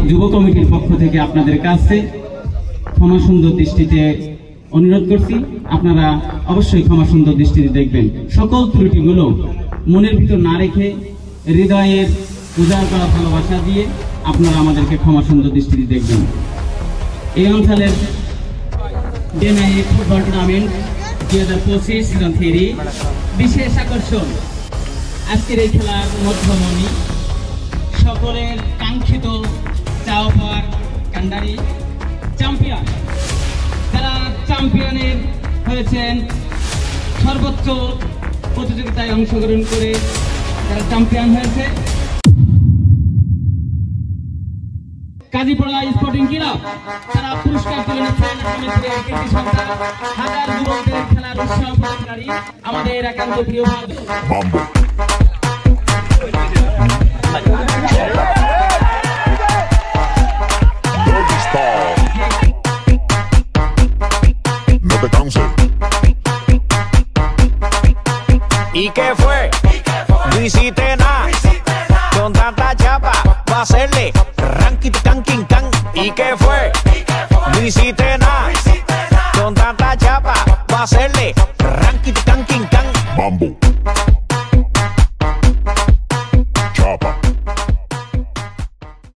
যুব কমিটির পক্ষ থেকে আপনাদের কাছে ক্ষমা সুন্দর দৃষ্টিতে অনুরোধ করছি। আপনারা অবশ্যই ক্ষমা সুন্দর দৃষ্টিতে দেখবেন। সকল ত্রুটিগুলো মনের ভিতর না রেখে হৃদয়ের উজাড় করা ভালোবাসা দিয়ে আপনারা আমাদেরকে ক্ষমা সুন্দর দৃষ্টিতে দেখবেন। এই অঞ্চলের ডেনাই ফুটবল টুর্নামেন্ট 2025 সিজন 3 বিশেষ আকর্ষণ আজকের এই খেলার মধ্যমণি, সকলের কাঙ্ক্ষিত চাওয়া পাওয়ার কান্ডারি চ্যাম্পিয়ন, যারা চ্যাম্পিয়নের হয়েছেন সর্বোচ্চ প্রতিযোগিতায় অংশগ্রহণ করে যারা চ্যাম্পিয়ন হয়েছে কাজীপাড়া স্পোর্টিং ক্লাব, তারা পুরস্কার তুলে নিচ্ছেন হাজার যুবকদের খেলার উৎসাহকারী আমাদের একান্ত প্রিয় ¿Y qué fue? No hiciste nada con tanta chapa pa' hacerle ranking can king can. ¿Y qué fue? No hiciste nada con tanta chapa pa' hacerle ranking can king can. Bambo.